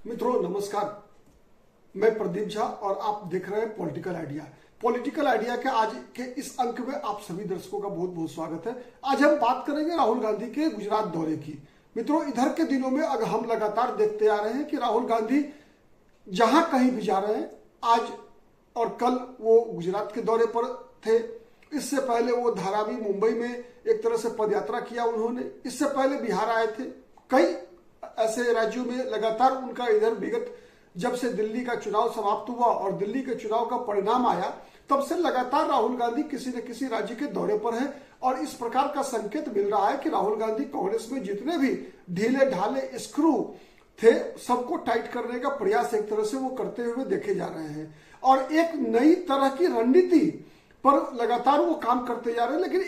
मित्रों नमस्कार, मैं प्रदीप झा और आप देख रहे हैं पॉलिटिकल आइडिया। पॉलिटिकल आइडिया के आज के इस अंक में आप सभी दर्शकों का बहुत बहुत स्वागत है। आज हम बात करेंगे राहुल गांधी के गुजरात दौरे की। मित्रों, इधर के दिनों में अगर हम लगातार देखते आ रहे हैं कि राहुल गांधी जहां कहीं भी जा रहे हैं, आज और कल वो गुजरात के दौरे पर थे। इससे पहले वो धारावी मुंबई में एक तरह से पदयात्रा किया उन्होंने। इससे पहले बिहार आए थे। कई ऐसे राज्यों में लगातार उनका इधर विगत जब से दिल्ली का चुनाव समाप्त हुआ और दिल्ली के चुनाव का परिणाम आया, तब से लगातार राहुल गांधी किसी न किसी राज्य के दौरे पर हैं। और इस प्रकार का संकेत मिल रहा है कि राहुल गांधी कांग्रेस में जितने भी ढीले ढाले स्क्रू थे, सबको टाइट करने का प्रयास एक तरह से वो करते हुए देखे जा रहे हैं। और एक नई तरह की रणनीति पर लगातार वो काम करते जा रहे हैं। लेकिन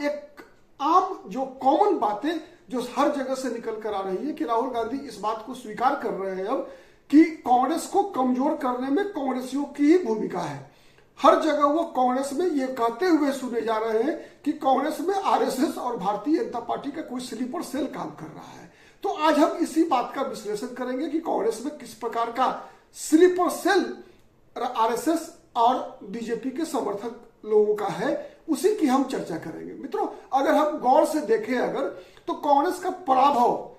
एक आम जो कॉमन बातें जो हर जगह से निकल कर आ रही है कि राहुल गांधी इस बात को स्वीकार कर रहे हैं अब कि कांग्रेस को कमजोर करने में कांग्रेसियों की ही भूमिका है। हर जगह वो कांग्रेस में ये कहते हुए सुने जा रहे हैं कि कांग्रेस में आरएसएस और भारतीय जनता पार्टी का कोई स्लीपर सेल काम कर रहा है। तो आज हम इसी बात का विश्लेषण करेंगे कि कांग्रेस में किस प्रकार का स्लीपर सेल आरएसएस और बीजेपी के समर्थक लोगों का है, उसी की हम चर्चा करेंगे। मित्रों, अगर हम गौर से देखें तो कांग्रेस का पराभव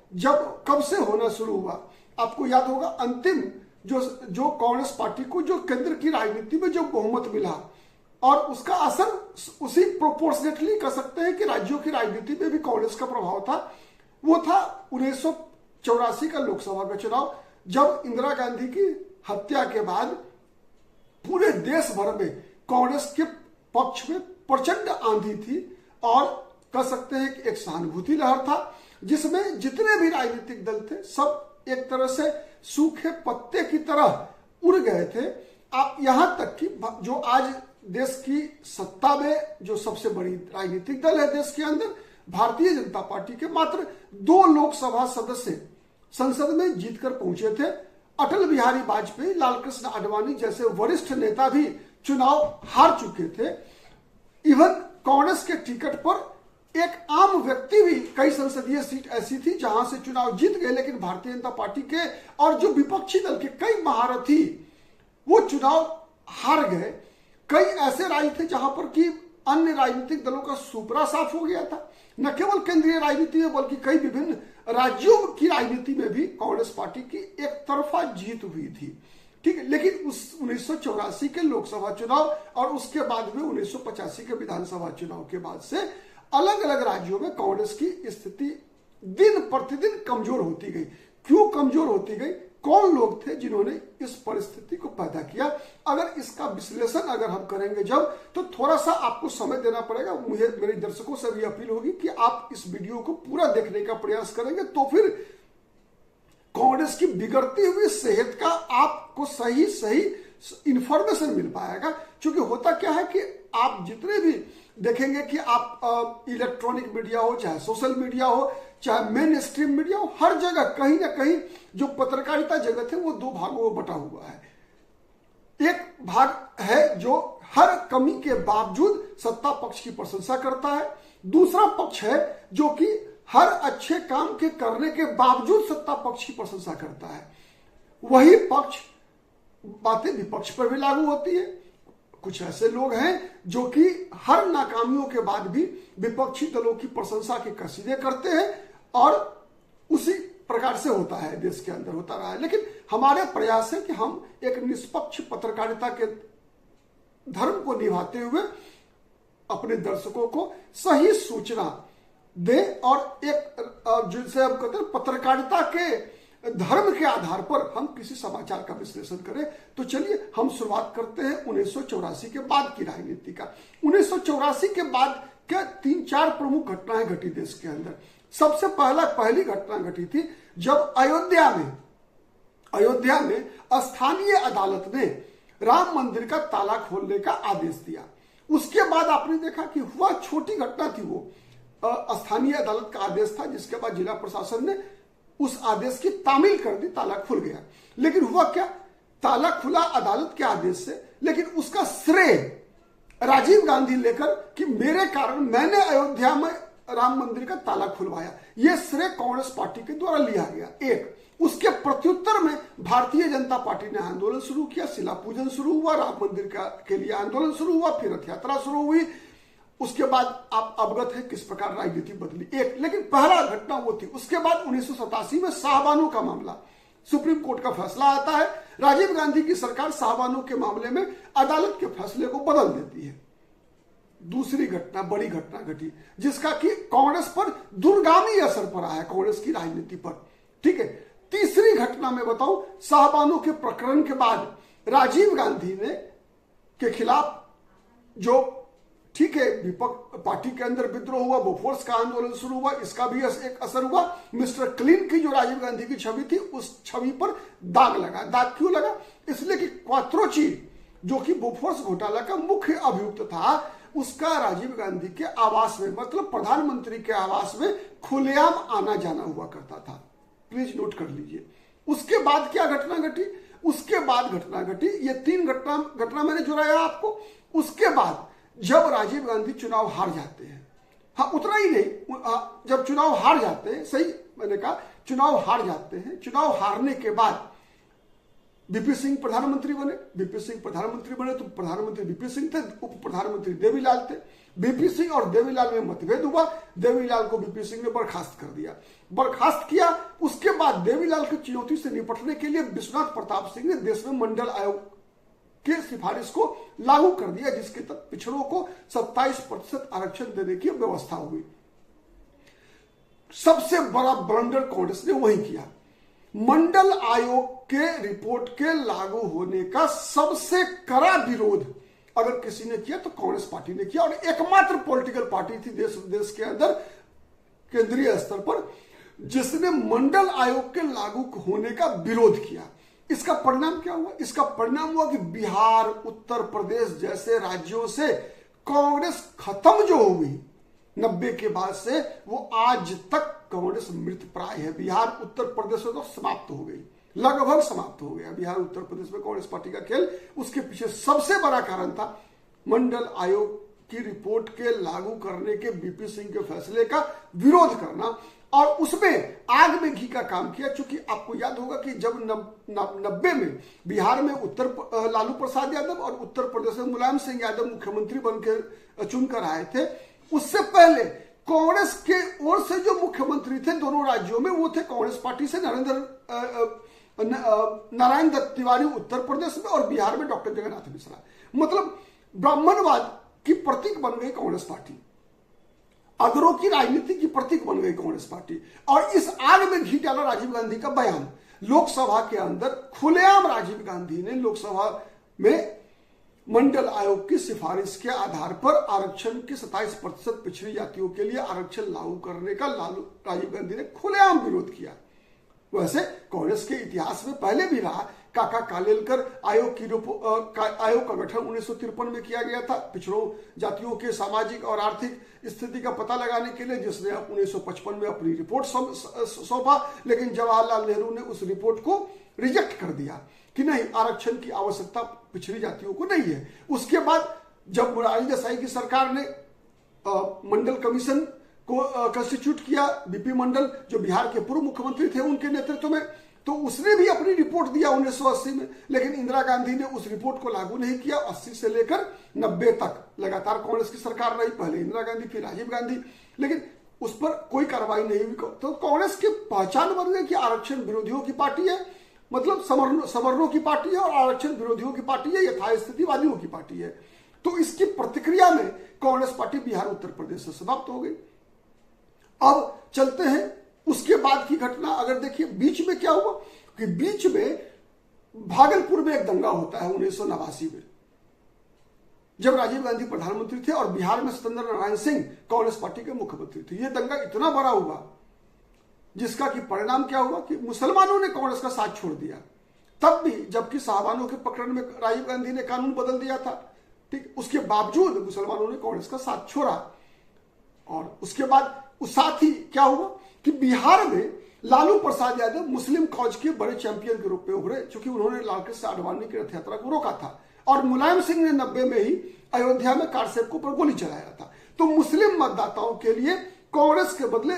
कब से होना शुरू हुआ, आपको याद होगा। अंतिम जो कांग्रेस पार्टी को जो केंद्र की राजनीति में जो बहुमत मिला और उसका असर उसी प्रोपोर्शनेटली कह सकते हैं कि राज्यों की राजनीति में भी कांग्रेस का प्रभाव था। वो था 1984 का लोकसभा का चुनाव, जब इंदिरा गांधी की हत्या के बाद पूरे देश भर में कांग्रेस के पक्ष में प्रचंड आंधी थी और कह सकते हैं कि एक सहानुभूति लहर था, जिसमें जितने भी राजनीतिक दल थे सब एक तरह से सूखे पत्ते की तरह उड़ गए थे। आप यहां तक कि जो आज देश की सत्ता में जो सबसे बड़ी राजनीतिक दल है देश के अंदर, भारतीय जनता पार्टी के मात्र 2 लोकसभा सदस्य संसद में जीतकर पहुंचे थे। अटल बिहारी वाजपेयी, लालकृष्ण आडवाणी जैसे वरिष्ठ नेता भी चुनाव हार चुके थे। इवन कांग्रेस के टिकट पर एक आम व्यक्ति भी, कई संसदीय सीट ऐसी थी जहां से चुनाव जीत गए, लेकिन भारतीय जनता पार्टी के और जो विपक्षी दल के कई महारथी वो चुनाव हार गए। कई ऐसे राज्य थे जहां पर कि अन्य राजनीतिक दलों का सुपरा साफ हो गया था। न केवल केंद्रीय राजनीति में बल्कि कई विभिन्न राज्यों की राजनीति में भी कांग्रेस पार्टी की एक तरफा जीत हुई थी। ठीक है, लेकिन उस 1984 के लोकसभा चुनाव और उसके बाद में 1985 के विधानसभा चुनाव के बाद से अलग अलग राज्यों में कांग्रेस की स्थिति दिन प्रतिदिन कमजोर होती गई। क्यों कमजोर होती गई, कौन लोग थे जिन्होंने इस परिस्थिति को पैदा किया, अगर इसका विश्लेषण हम करेंगे तो थोड़ा सा आपको समय देना पड़ेगा। मुझे मेरे दर्शकों से भी अपील होगी कि आप इस वीडियो को पूरा देखने का प्रयास करेंगे तो फिर कांग्रेस की बिगड़ती हुई सेहत का आपको सही इंफॉर्मेशन मिल पाएगा। क्योंकि होता क्या है कि आप जितने भी देखेंगे कि आप इलेक्ट्रॉनिक मीडिया हो, चाहे सोशल मीडिया हो, चाहे मेन स्ट्रीम मीडिया हो, हर जगह कहीं ना कहीं जो पत्रकारिता जगत है वो 2 भागों में बटा हुआ है। एक भाग है जो हर कमी के बावजूद सत्ता पक्ष की प्रशंसा करता है, दूसरा पक्ष है जो कि हर अच्छे काम के करने के बावजूद सत्ता पक्ष की प्रशंसा करता है। वही पक्ष बातें विपक्ष पर भी लागू होती है। कुछ ऐसे लोग हैं जो कि हर नाकामियों के बाद भी विपक्षी दलों की प्रशंसा के कसीदे करते हैं और उसी प्रकार से होता है, देश के अंदर होता रहा है। लेकिन हमारे प्रयास है कि हम एक निष्पक्ष पत्रकारिता के धर्म को निभाते हुए अपने दर्शकों को सही सूचना दे और एक जिनसे हम कहते हैं पत्रकारिता के धर्म के आधार पर हम किसी समाचार का विश्लेषण करें। तो चलिए हम शुरुआत करते हैं 1984 के बाद की राजनीति का। 1984 के बाद क्या 3-4 प्रमुख घटनाएं घटी देश के अंदर। सबसे पहली घटना घटी थी जब अयोध्या में स्थानीय अदालत ने राम मंदिर का ताला खोलने का आदेश दिया। उसके बाद आपने देखा कि हुआ, छोटी घटना थी वो, स्थानीय अदालत का आदेश था, जिसके बाद जिला प्रशासन ने उस आदेश की तामील कर दी, ताला खुल गया। लेकिन हुआ क्या, ताला खुला अदालत के आदेश से, लेकिन उसका श्रेय राजीव गांधी लेकर कि मेरे कारण मैंने अयोध्या में राम मंदिर का ताला खुलवाया, यह श्रेय कांग्रेस पार्टी के द्वारा लिया गया। एक उसके प्रत्युत्तर में भारतीय जनता पार्टी ने आंदोलन शुरू किया, शिला पूजन शुरू हुआ, राम मंदिर के लिए आंदोलन शुरू हुआ, फिर रथ यात्रा शुरू हुई। उसके बाद आप अवगत है किस प्रकार राजनीति बदली। एक लेकिन पहला घटना वो थी, उसके बाद 1987 में शाहबानो का मामला, सुप्रीम कोर्ट का फैसला आता है, राजीव गांधी की सरकार शाहबानो के मामले में अदालत के फैसले को बदल देती है। दूसरी घटना, बड़ी घटना घटी जिसका कि कांग्रेस पर दूरगामी असर पड़ा है, कांग्रेस की राजनीति पर। ठीक है, तीसरी घटना में बताऊं, शाहबानो के प्रकरण के बाद राजीव गांधी ने के खिलाफ जो, ठीक है, विपक्ष पार्टी के अंदर विद्रोह हुआ, बोफोर्स का आंदोलन शुरू हुआ, इसका भी एक असर हुआ। मिस्टर क्लीन की जो राजीव गांधी की छवि थी, उस छवि पर दाग लगा। दाग क्यों लगा? इसलिए कि क्वात्रोची जो कि बोफोर्स घोटाला का मुख्य अभियुक्त था, उसका राजीव गांधी के आवास में, मतलब प्रधानमंत्री के आवास में खुलेआम आना जाना हुआ करता था। प्लीज नोट कर लीजिए। उसके बाद क्या घटना घटी? उसके बाद घटना घटी, ये तीन घटना मैंने जुड़ाया आपको। उसके बाद जब राजीव गांधी चुनाव हार जाते हैं, हाँ उतना ही नहीं, जब चुनाव हार जाते हैं, सही मैंने कहा, चुनाव हार जाते हैं। चुनाव हारने के बाद वीपी सिंह प्रधानमंत्री बने। वीपी सिंह प्रधानमंत्री बने तो प्रधानमंत्री वीपी सिंह थे, उप प्रधानमंत्री देवीलाल थे। वीपी सिंह और देवीलाल में मतभेद हुआ, देवीलाल को वीपी सिंह ने बर्खास्त कर दिया, बर्खास्त किया। उसके बाद देवीलाल की चुनौती से निपटने के लिए विश्वनाथ प्रताप सिंह ने देश में मंडल आयोग के सिफारिश को लागू कर दिया, जिसके तहत पिछड़ों को 27% आरक्षण देने की व्यवस्था हुई। सबसे बड़ा ब्लंडर कांग्रेस ने वही किया। मंडल आयोग के रिपोर्ट के लागू होने का सबसे कड़ा विरोध अगर किसी ने किया तो कांग्रेस पार्टी ने किया, और एकमात्र पॉलिटिकल पार्टी थी देश के अंदर केंद्रीय स्तर पर जिसने मंडल आयोग के लागू होने का विरोध किया। इसका परिणाम क्या हुआ? इसका परिणाम हुआ कि बिहार, उत्तर प्रदेश जैसे राज्यों से कांग्रेस खत्म जो हुई 90 के बाद से, वो आज तक कांग्रेस मृत प्राय है। बिहार, उत्तर प्रदेश में तो समाप्त हो गई, लगभग समाप्त हो गया बिहार, उत्तर प्रदेश में कांग्रेस पार्टी का खेल। उसके पीछे सबसे बड़ा कारण था मंडल आयोग की रिपोर्ट के लागू करने के वीपी सिंह के फैसले का विरोध करना, और उसमें आग में घी का काम किया। चूंकि आपको याद होगा कि जब 90 में बिहार में लालू प्रसाद यादव और उत्तर प्रदेश में मुलायम सिंह यादव मुख्यमंत्री बनकर चुनकर आए थे, उससे पहले कांग्रेस के ओर से जो मुख्यमंत्री थे दोनों राज्यों में, वो थे कांग्रेस पार्टी से नारायण दत्त तिवारी उत्तर प्रदेश में, और बिहार में डॉक्टर जगन्नाथ मिश्रा। मतलब ब्राह्मणवाद की प्रतीक बन गई कांग्रेस पार्टी, अगरों की राजनीति की प्रतीक बन गई कांग्रेस पार्टी। और इस आग में घी डाला राजीव गांधी का बयान। लोकसभा के अंदर खुलेआम राजीव गांधी ने लोकसभा में मंडल आयोग की सिफारिश के आधार पर आरक्षण के 27% पिछड़ी जातियों के लिए आरक्षण लागू करने का राजीव गांधी ने खुलेआम विरोध किया। वैसे कांग्रेस के इतिहास में पहले भी रहा। काका कालेलकर आयोग का गठन 1953 में किया गया था पिछड़ों जातियों के सामाजिक और आर्थिक स्थिति का पता लगाने के लिए, जिसने 1955 में अपनी रिपोर्ट सौंपा। लेकिन जवाहरलाल नेहरू ने उस रिपोर्ट को रिजेक्ट कर दिया कि नहीं, आरक्षण की आवश्यकता पिछड़ी जातियों को नहीं है। उसके बाद जब मोरारजी देसाई की सरकार ने मंडल कमीशन को कंस्टिट्यूट किया, बीपी मंडल जो बिहार के पूर्व मुख्यमंत्री थे उनके नेतृत्व में, तो उसने भी अपनी रिपोर्ट दिया 1980 में। लेकिन इंदिरा गांधी ने उस रिपोर्ट को लागू नहीं किया। 80 से लेकर 90 तक लगातार कांग्रेस की सरकार रही, पहले इंदिरा गांधी फिर राजीव गांधी, लेकिन उस पर कोई कार्रवाई नहीं हुई। तो कांग्रेस की पहचान बन गई कि आरक्षण विरोधियों की पार्टी है, मतलब सवर्णों की पार्टी है, और आरक्षण विरोधियों की पार्टी है, यथास्थितिवादियों की पार्टी है। तो इसकी प्रतिक्रिया में कांग्रेस पार्टी बिहार उत्तर प्रदेश से समाप्त हो गई। अब चलते हैं उसके बाद की घटना। अगर देखिए बीच में क्या हुआ कि बीच में भागलपुर में एक दंगा होता है 1989 में, जब राजीव गांधी प्रधानमंत्री थे और बिहार में सत्येंद्र नारायण सिंह कांग्रेस पार्टी के मुख्यमंत्री थे। यह दंगा इतना बड़ा हुआ जिसका कि परिणाम क्या हुआ कि मुसलमानों ने कांग्रेस का साथ छोड़ दिया। तब भी, जबकि शाहबानो के प्रकरण में राजीव गांधी ने कानून बदल दिया था, ठीक, उसके बावजूद मुसलमानों ने कांग्रेस का साथ छोड़ा। और उसके बाद उस साथ ही क्या हुआ कि बिहार में लालू प्रसाद यादव मुस्लिम कॉज के बड़े चैंपियन के रूप में उभरे, क्योंकि उन्होंने लालकृष्ण आडवाणी की रथ यात्रा को रोका था, और मुलायम सिंह ने 90 में ही अयोध्या में कारसेवकों पर गोली चलाया था। तो मुस्लिम मतदाताओं के लिए कांग्रेस के बदले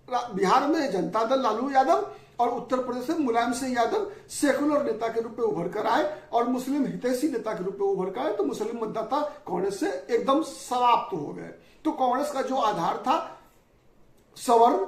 बिहार में जनता दल लालू यादव और उत्तर प्रदेश में मुलायम सिंह यादव सेकुलर नेता के रूप में उभर कर आए और मुस्लिम हितैषी नेता के रूप में उभर कर आए, तो मुस्लिम मतदाता कांग्रेस से एकदम समाप्त हो गए। तो कांग्रेस का जो आधार था सवर्ण,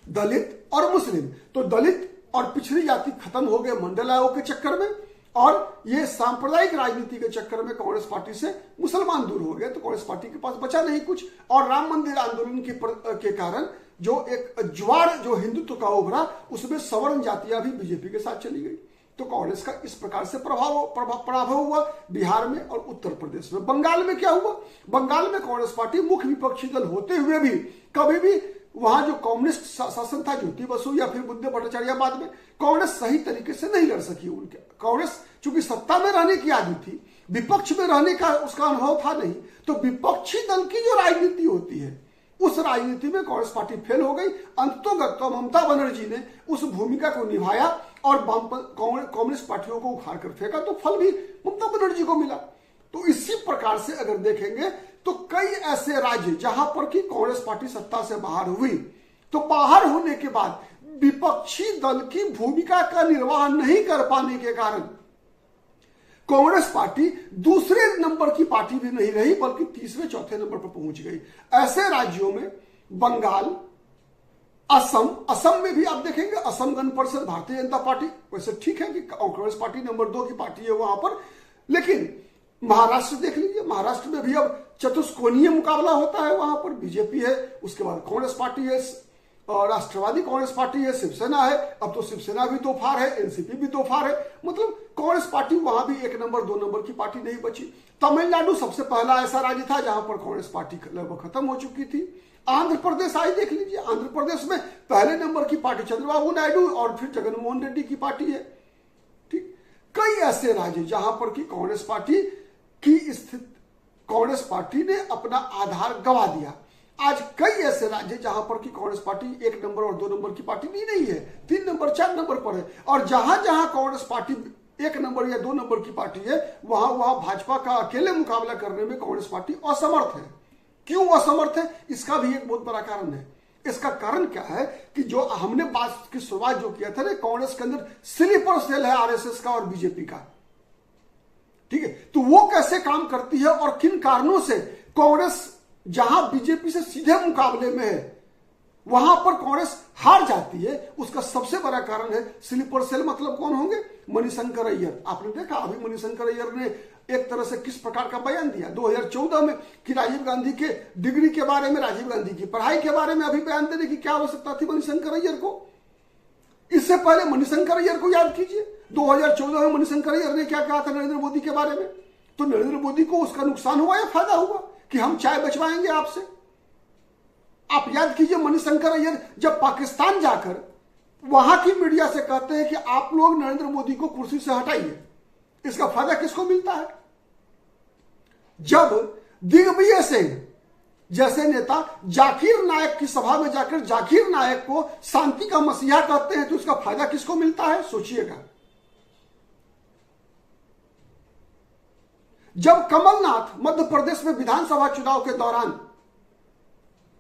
दलित और मुस्लिम, तो दलित और पिछड़ी जाति खत्म हो गए मंडल आयोग के चक्कर में, और ये सांप्रदायिक राजनीति के चक्कर में कांग्रेस पार्टी से मुसलमान दूर हो गए, तो कांग्रेस पार्टी के पास बचा नहीं कुछ। और राम मंदिर आंदोलन के कारण जो एक ज्वार जो हिंदुत्व का उभरा, उसमें सवर्ण जातियां भी बीजेपी के साथ चली गई। तो कांग्रेस का इस प्रकार से पराभव हुआ बिहार में और उत्तर प्रदेश में। बंगाल में क्या हुआ? बंगाल में कांग्रेस पार्टी मुख्य विपक्षी दल होते हुए भी कभी भी वहां जो कम्युनिस्ट शासन था, ज्योति बसु या फिर बुद्धे भट्टाचार्य, बाद में कांग्रेस सही तरीके से नहीं लड़ सकी। उनके कांग्रेस चूंकि सत्ता में रहने की आदत थी, विपक्ष में रहने का उसका अनुभव था नहीं, तो विपक्षी दल की जो राजनीति होती है उस राजनीति में कांग्रेस पार्टी फेल हो गई। अंततोगत्वा ममता बनर्जी ने उस भूमिका को निभाया और कम्युनिस्ट पार्टियों को उखाड़ कर फेंका, तो फल भी ममता बनर्जी को मिला। तो इसी प्रकार से अगर देखेंगे तो कई ऐसे राज्य जहां पर कि कांग्रेस पार्टी सत्ता से बाहर हुई, तो बाहर होने के बाद विपक्षी दल की भूमिका का निर्वाह नहीं कर पाने के कारण कांग्रेस पार्टी दूसरे नंबर की पार्टी भी नहीं रही, बल्कि तीसरे चौथे नंबर पर पहुंच गई। ऐसे राज्यों में बंगाल, असम में भी आप देखेंगे, असम गण परिषद भारतीय जनता पार्टी, वैसे ठीक है कि कांग्रेस पार्टी नंबर 2 की पार्टी है वहां पर, लेकिन महाराष्ट्र देख लीजिए, महाराष्ट्र में भी अब चतुष्कोणीय मुकाबला होता है। वहां पर बीजेपी है, उसके बाद कांग्रेस पार्टी है, और राष्ट्रवादी कांग्रेस पार्टी है, शिवसेना है, अब तो शिवसेना भी दो फार है, एनसीपी भी दो फार है, मतलब कांग्रेस पार्टी वहां भी 1 नंबर 2 नंबर की पार्टी नहीं बची। तमिलनाडु सबसे पहला ऐसा राज्य था जहां पर कांग्रेस पार्टी लगभग खत्म हो चुकी थी। आंध्र प्रदेश आज देख लीजिए, आंध्र प्रदेश में पहले नंबर की पार्टी चंद्रबाबू नायडू और फिर जगनमोहन रेड्डी की पार्टी है। ठीक, कई ऐसे राज्य जहां पर की कांग्रेस पार्टी की स्थिति, कांग्रेस पार्टी ने अपना आधार गंवा दिया। आज कई ऐसे राज्य जहां पर की कांग्रेस पार्टी 1 नंबर और 2 नंबर की पार्टी भी नहीं है, 3 नंबर 4 नंबर पर है, और जहां जहां कांग्रेस पार्टी 1 नंबर या 2 नंबर की पार्टी है, वहां भाजपा का अकेले मुकाबला करने में कांग्रेस पार्टी असमर्थ है। क्यों असमर्थ है? इसका भी एक बहुत बड़ा कारण है। इसका कारण क्या है कि जो हमने बात की शुरुआत जो किया था ना, कांग्रेस के अंदर स्लीपर सेल है आरएसएस का और बीजेपी का, ठीक है, तो वो कैसे काम करती है और किन कारणों से कांग्रेस जहां बीजेपी से सीधे मुकाबले में है वहां पर कांग्रेस हार जाती है, उसका सबसे बड़ा कारण है स्लीपर सेल। मतलब कौन होंगे? मणिशंकर अय्यर। आपने देखा अभी मणिशंकर अय्यर ने एक तरह से किस प्रकार का बयान दिया 2014 में कि राजीव गांधी के डिग्री के बारे में, राजीव गांधी की पढ़ाई के बारे में अभी बयान देने की क्या आवश्यकता थी मणिशंकर अय्यर को? इससे पहले मणिशंकर अय्यर को याद कीजिए, 2014 में मणिशंकर अय्यर ने क्या कहा था नरेंद्र मोदी के बारे में। तो नरेंद्र मोदी को उसका नुकसान हुआ या फायदा हुआ कि हम चाय बचवाएंगे आपसे? आप याद कीजिए, मणिशंकर अय्यर जब पाकिस्तान जाकर वहां की मीडिया से कहते हैं कि आप लोग नरेंद्र मोदी को कुर्सी से हटाइए, इसका फायदा किसको मिलता है? जब दिग्विजय सिंह जैसे नेता जाकिर नायक की सभा में जाकर जाकिर नायक को शांति का मसीहा कहते हैं, तो इसका फायदा किसको मिलता है? सोचिएगा। जब कमलनाथ मध्य प्रदेश में विधानसभा चुनाव के दौरान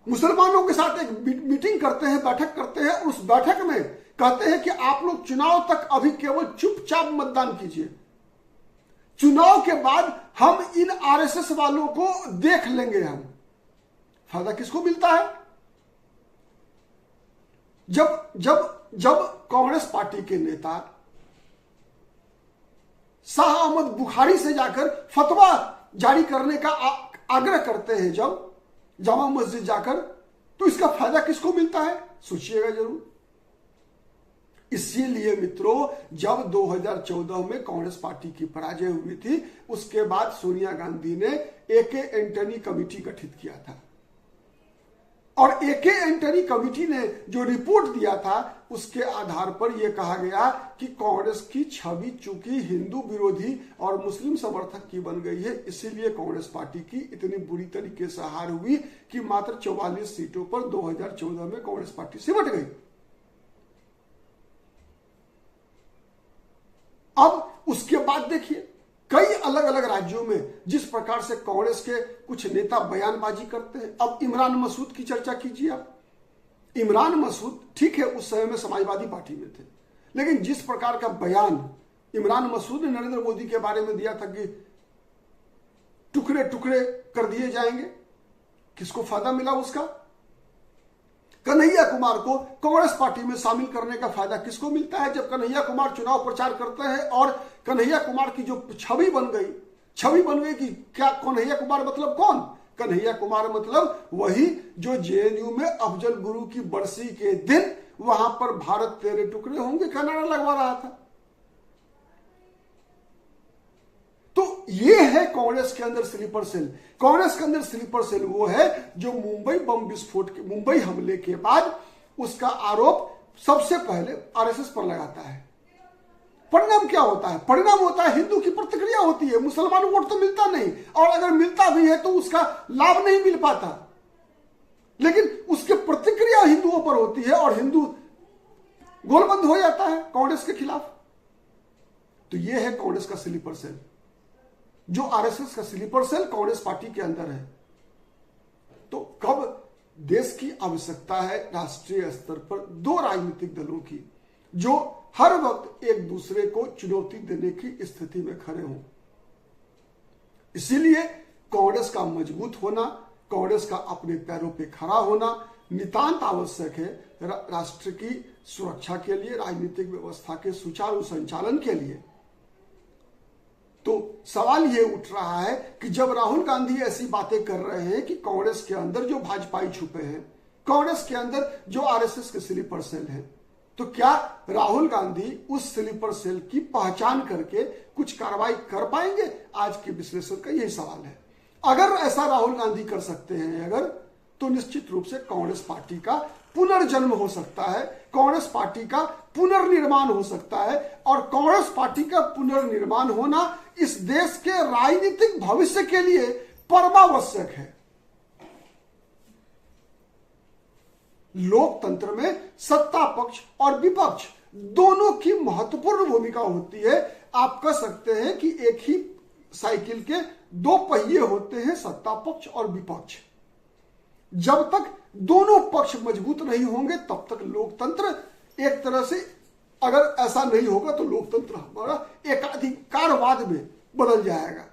मुसलमानों के साथ एक मीटिंग करते हैं, बैठक करते हैं, और उस बैठक में कहते हैं कि आप लोग चुनाव तक अभी केवल चुपचाप मतदान कीजिए, चुनाव के बाद हम इन आरएसएस वालों को देख लेंगे। हम फायदा किसको मिलता है? जब कांग्रेस पार्टी के नेता शाह अहमद बुखारी से जाकर फतवा जारी करने का आग्रह करते हैं, जब जामा मस्जिद जाकर, तो इसका फायदा किसको मिलता है? सोचिएगा जरूर। इसीलिए मित्रों, जब 2014 में कांग्रेस पार्टी की पराजय हुई थी, उसके बाद सोनिया गांधी ने एके एंटनी कमेटी गठित किया था, और एके एंटनी कमेटी ने जो रिपोर्ट दिया था उसके आधार पर यह कहा गया कि कांग्रेस की छवि चूंकि हिंदू विरोधी और मुस्लिम समर्थक की बन गई है, इसीलिए कांग्रेस पार्टी की इतनी बुरी तरीके से हार हुई कि मात्र 44 सीटों पर 2014 में कांग्रेस पार्टी सिमट गई। अब उसके बाद देखिए कई अलग अलग राज्यों में जिस प्रकार से कांग्रेस के कुछ नेता बयानबाजी करते हैं। अब इमरान मसूद की चर्चा कीजिए आप। इमरान मसूद ठीक है उस समय में समाजवादी पार्टी में थे, लेकिन जिस प्रकार का बयान इमरान मसूद ने नरेंद्र मोदी के बारे में दिया था कि टुकड़े टुकड़े कर दिए जाएंगे, किसको फायदा मिला उसका? कन्हैया कुमार को कांग्रेस पार्टी में शामिल करने का फायदा किसको मिलता है? जब कन्हैया कुमार चुनाव प्रचार करते हैं और कन्हैया कुमार की जो छवि बन गई कि क्या कन्हैया कुमार मतलब कौन? कन्हैया कुमार मतलब वही जो जेएनयू में अफजल गुरु की बरसी के दिन वहां पर भारत तेरे टुकड़े होंगे का नारा लगवा रहा था। तो ये है कांग्रेस के अंदर स्लीपर सेल। कांग्रेस के अंदर स्लीपर सेल वो है जो मुंबई बम विस्फोट के मुंबई हमले के बाद उसका आरोप सबसे पहले आरएसएस पर लगाता है। परिणाम क्या होता है? परिणाम होता है हिंदू की प्रतिक्रिया होती है, मुसलमान वोट तो मिलता नहीं, और अगर मिलता भी है तो उसका लाभ नहीं मिल पाता, लेकिन उसकी प्रतिक्रिया हिंदुओं पर होती है और हिंदू गोलबंद हो जाता है कांग्रेस के खिलाफ। तो यह है कांग्रेस का स्लीपर सेल, जो आरएसएस का स्लीपर सेल कांग्रेस पार्टी के अंदर है। तो कब देश की आवश्यकता है राष्ट्रीय स्तर पर दो राजनीतिक दलों की जो हर वक्त एक दूसरे को चुनौती देने की स्थिति में खड़े हों। इसीलिए कांग्रेस का मजबूत होना, कांग्रेस का अपने पैरों पे खड़ा होना नितांत आवश्यक है राष्ट्र की सुरक्षा के लिए, राजनीतिक व्यवस्था के सुचारू संचालन के लिए। तो सवाल ये उठ रहा है कि जब राहुल गांधी ऐसी बातें कर रहे हैं कि कांग्रेस के अंदर जो भाजपाई छुपे हैं, कांग्रेस के अंदर जो आरएसएस के स्लीपर सेल है, तो क्या राहुल गांधी उस स्लीपर सेल की पहचान करके कुछ कार्रवाई कर पाएंगे? आज के विश्लेषण का यही सवाल है। अगर ऐसा राहुल गांधी कर सकते हैं तो निश्चित रूप से कांग्रेस पार्टी का पुनर्जन्म हो सकता है, कांग्रेस पार्टी का पुनर्निर्माण हो सकता है, और कांग्रेस पार्टी का पुनर्निर्माण होना इस देश के राजनीतिक भविष्य के लिए परमावश्यक है। लोकतंत्र में सत्ता पक्ष और विपक्ष दोनों की महत्वपूर्ण भूमिका होती है। आप कह सकते हैं कि एक ही साइकिल के दो पहिए होते हैं, सत्ता पक्ष और विपक्ष। जब तक दोनों पक्ष मजबूत नहीं होंगे तब तक लोकतंत्र एक तरह से, अगर ऐसा नहीं होगा तो लोकतंत्र हमारा एकाधिकारवाद में बदल जाएगा।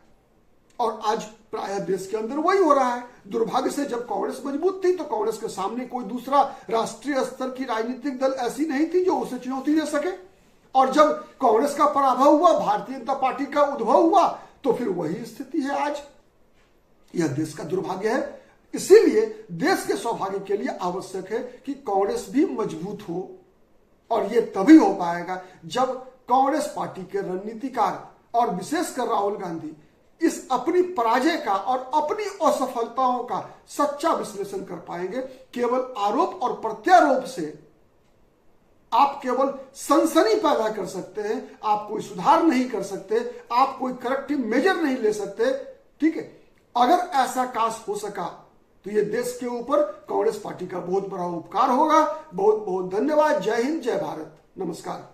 और आज प्रायः देश के अंदर वही हो रहा है। दुर्भाग्य से जब कांग्रेस मजबूत थी तो कांग्रेस के सामने कोई दूसरा राष्ट्रीय स्तर की राजनीतिक दल ऐसी नहीं थी जो उसे चुनौती दे सके, और जब कांग्रेस का पराभव हुआ, भारतीय जनता पार्टी का उद्भव हुआ, तो फिर वही स्थिति है आज। यह देश का दुर्भाग्य है। इसीलिए देश के सौभाग्य के लिए आवश्यक है कि कांग्रेस भी मजबूत हो, और यह तभी हो पाएगा जब कांग्रेस पार्टी के रणनीतिकार और विशेषकर राहुल गांधी इस अपनी पराजय का और अपनी असफलताओं का सच्चा विश्लेषण कर पाएंगे। केवल आरोप और प्रत्यारोप से आप केवल सनसनी पैदा कर सकते हैं, आप कोई सुधार नहीं कर सकते, आप कोई करेक्टिव मेजर नहीं ले सकते। ठीक है, अगर ऐसा काश हो सका तो यह देश के ऊपर कांग्रेस पार्टी का बहुत बड़ा उपकार होगा। बहुत बहुत धन्यवाद। जय हिंद, जय भारत, नमस्कार।